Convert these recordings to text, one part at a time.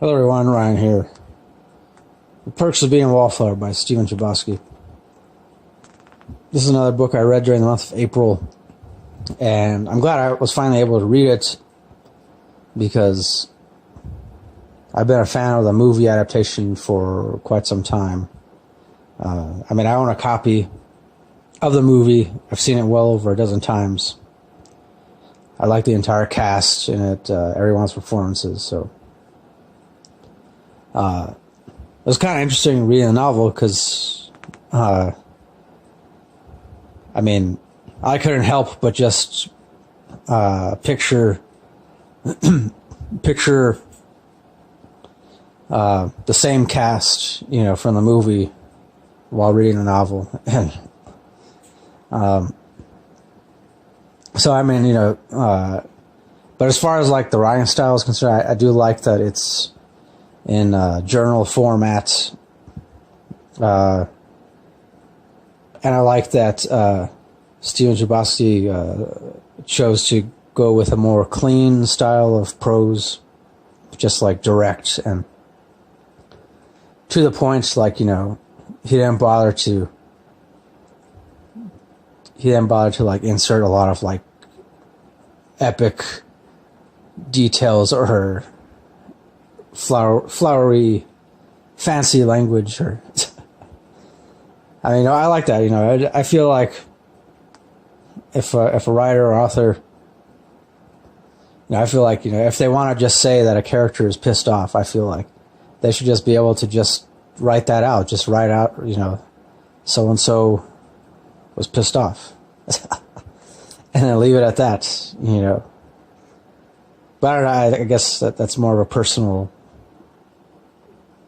Hello everyone, Ryan here. The Perks of Being a Wallflower by Chbosky. This is another book I read during the month of April, and I'm glad I was finally able to read it because I've been a fan of the movie adaptation for quite some time. I own a copy of the movie. I've seen it well over a dozen times. I like the entire cast in it, everyone's performances, so it was kind of interesting reading the novel because, I couldn't help but just picture the same cast, from the movie while reading the novel. And but as far as like the writing style is concerned, I do like that it's in journal format, and I like that Chbosky chose to go with a more clean style of prose, just like direct and to the point. Like, he didn't bother to like insert a lot of like epic details or flowery fancy language, or I like that. I feel like if a writer or author, I feel like, if they want to just say that a character is pissed off, I feel like they should just be able to just write that out. Just write out, so and so was pissed off, and then leave it at that. But I guess that's more of a personal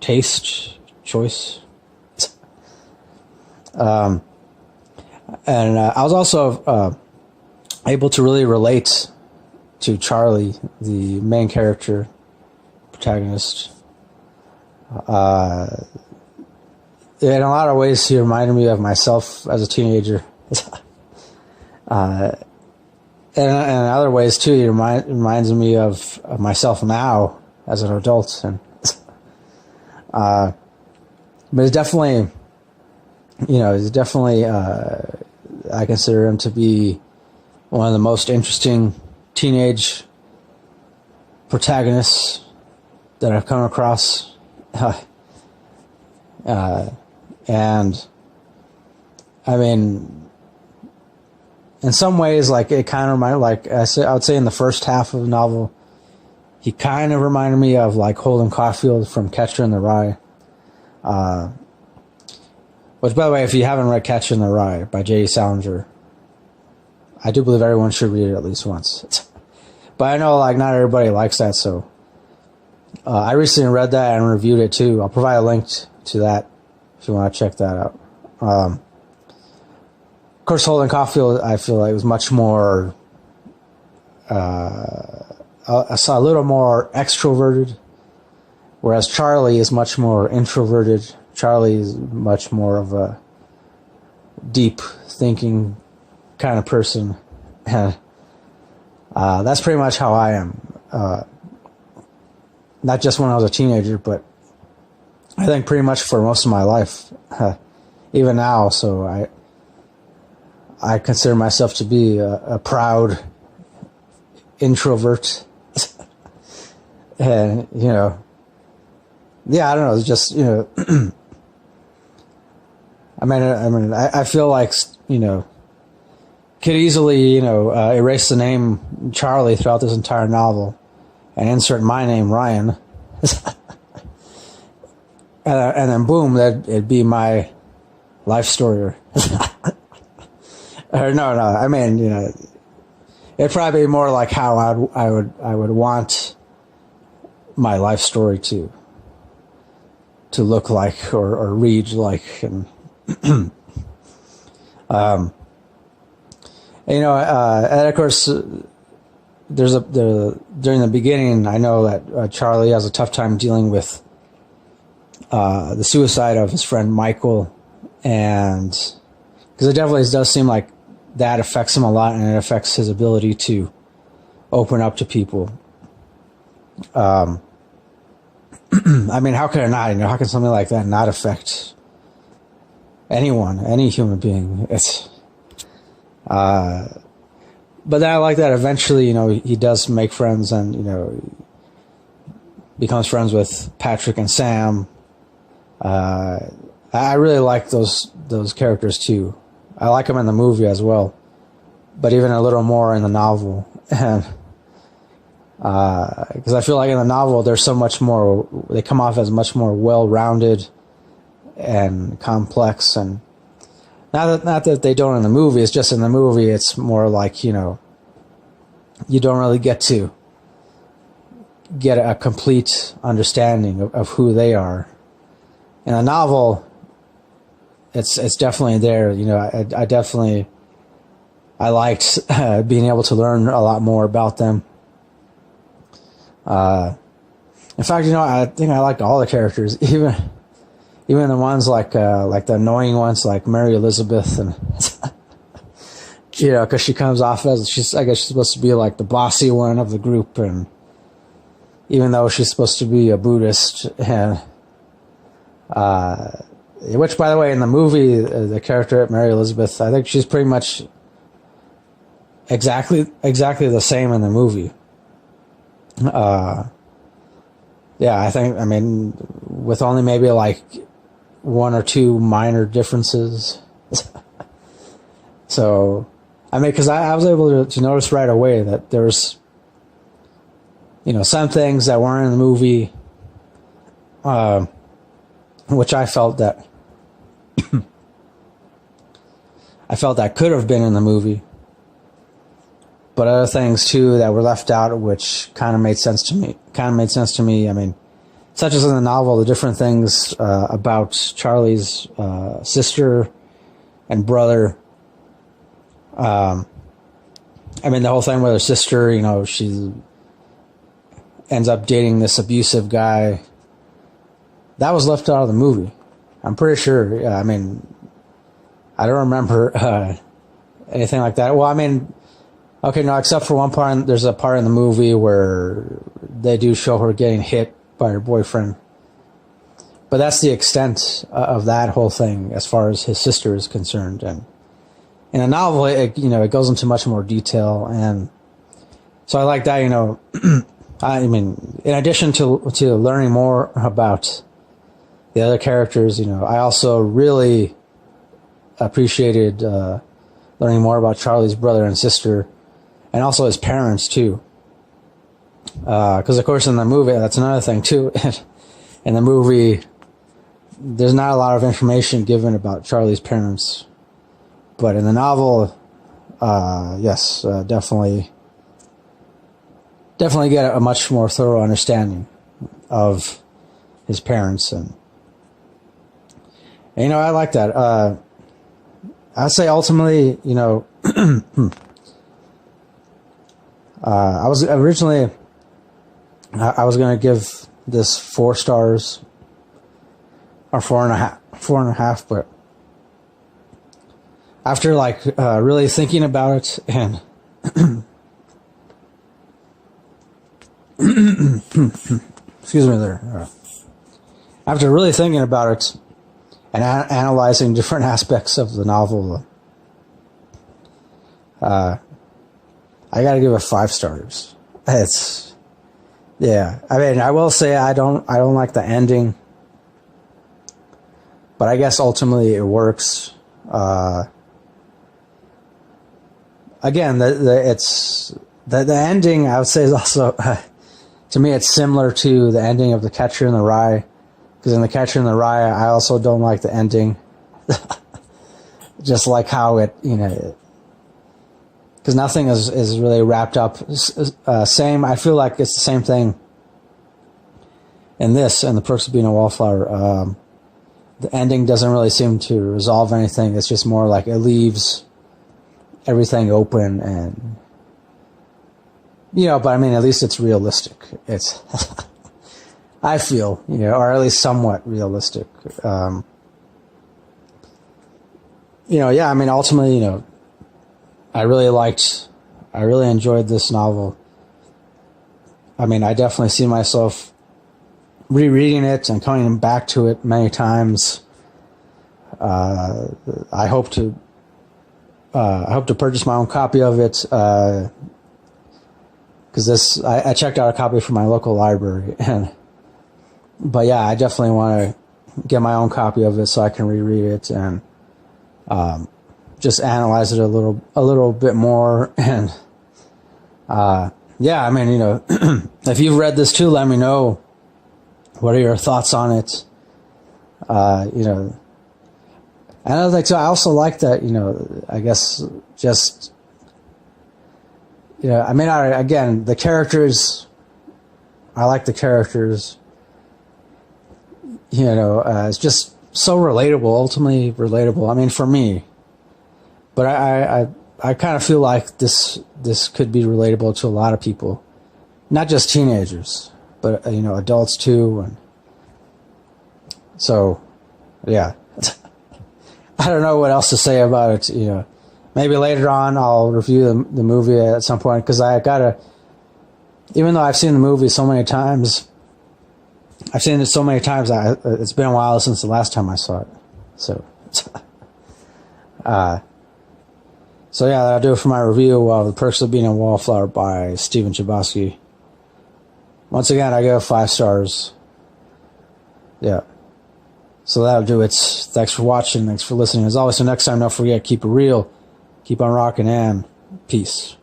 taste choice. And I was also able to really relate to Charlie, the main character, protagonist. In a lot of ways, he reminded me of myself as a teenager. And in other ways too, he reminds me of myself now as an adult. And but it's definitely, I consider him to be one of the most interesting teenage protagonists that I've come across. And in some ways, like, it kind of reminded, like I would say in the first half of the novel, he kind of reminded me of like Holden Caulfield from Catcher in the Rye. Which, by the way, if you haven't read Catcher in the Rye by J.D. Salinger, I do believe everyone should read it at least once. But I know, like, not everybody likes that, so I recently read that and reviewed it too. I'll provide a link to that if you want to check that out. Of course, Holden Caulfield, I feel like, was much more, a little more extroverted, whereas Charlie is much more introverted. Charlie is much more of a deep thinking kind of person. And that's pretty much how I am. Not just when I was a teenager, but I think pretty much for most of my life, even now. So I consider myself to be a proud introvert. And, I don't know, it's just, I feel like, could easily, erase the name Charlie throughout this entire novel and insert my name, Ryan. And then boom, it'd be my life story. Or no, it'd probably be more like how I would want my life story to look like or read like. And and of course, during the beginning, I know that Charlie has a tough time dealing with the suicide of his friend Michael, and because it definitely does seem like that affects him a lot, and it affects his ability to open up to people. I mean, how could it not? How can something like that not affect anyone, any human being? It's, but then I like that eventually, he does make friends and, becomes friends with Patrick and Sam. I really like those characters too. I like them in the movie as well, but even a little more in the novel. And because I feel like in the novel there's so much more, they come off as much more well-rounded and complex, and not that they don't in the movie, it's just in the movie it's more like, you don't really get to get a complete understanding of who they are. In the novel, it's definitely there. I liked being able to learn a lot more about them. In fact, I think I liked all the characters, even the ones like the annoying ones, like Mary Elizabeth, and because she comes off as I guess she's supposed to be like the bossy one of the group, and even though she's supposed to be a Buddhist, and which, by the way, in the movie, the character Mary Elizabeth, I think she's pretty much exactly the same in the movie. Yeah, I mean, with only maybe like one or two minor differences. So, I mean, because I was able to notice right away that there's, some things that weren't in the movie, which I felt that could have been in the movie, but other things too that were left out, which kind of made sense to me. I mean, such as in the novel, the different things about Charlie's sister and brother. I mean, the whole thing with her sister, she ends up dating this abusive guy. That was left out of the movie. I'm pretty sure. I mean, I don't remember anything like that. Well, I mean, okay, no, except for one part. There's a part in the movie where they do show her getting hit by her boyfriend. But that's the extent of that whole thing as far as his sister is concerned. And in a novel, it goes into much more detail. And so I like that, I mean, in addition to learning more about the other characters, I also really appreciated learning more about Charlie's brother and sister, and also his parents too. Because of course in the movie, that's another thing too. In the movie, there's not a lot of information given about Charlie's parents, but in the novel, yes, definitely get a much more thorough understanding of his parents, and I like that. I'd say ultimately, I was originally, I was going to give this 4 stars, or 4.5, but after really thinking about it and excuse me there. After really thinking about it and analyzing different aspects of the novel, I gotta give it 5 stars. Yeah. I mean, I will say I don't like the ending, but I guess ultimately it works. Again, the ending, I would say, is also to me it's similar to the ending of The Catcher in the Rye, because in The Catcher in the Rye, I also don't like the ending. Just like how it, because nothing is really wrapped up. Same, I feel like it's the same thing in this, and The Perks of Being a Wallflower. The ending doesn't really seem to resolve anything. It's just more like it leaves everything open, and but I mean, at least it's realistic. It's I feel, or at least somewhat realistic. Yeah, I mean, ultimately, I really enjoyed this novel. I mean, I definitely see myself rereading it and coming back to it many times. I hope to purchase my own copy of it, because I checked out a copy from my local library, but yeah, I definitely want to get my own copy of it so I can reread it and just analyze it a little bit more. And yeah, I mean, you know, if you've read this too, let me know. What are your thoughts on it? You know, and I was like, so I also like that, you know, I guess just, you know, I mean, again, the characters, I like the characters, you know, it's just so relatable, ultimately relatable. I mean, for me, but I kind of feel like this could be relatable to a lot of people, not just teenagers, but, you know, adults too. And so, yeah, I don't know what else to say about it. You know, maybe later on I'll review the movie at some point, because I gotta, even though I've seen the movie so many times, it's been a while since the last time I saw it. So, so yeah, that'll do it for my review of The Perks of Being a Wallflower by Stephen Chbosky. Once again, I give 5 stars. Yeah. So that'll do it. Thanks for watching. Thanks for listening. As always, until next time, don't forget, keep it real, keep on rocking, and peace.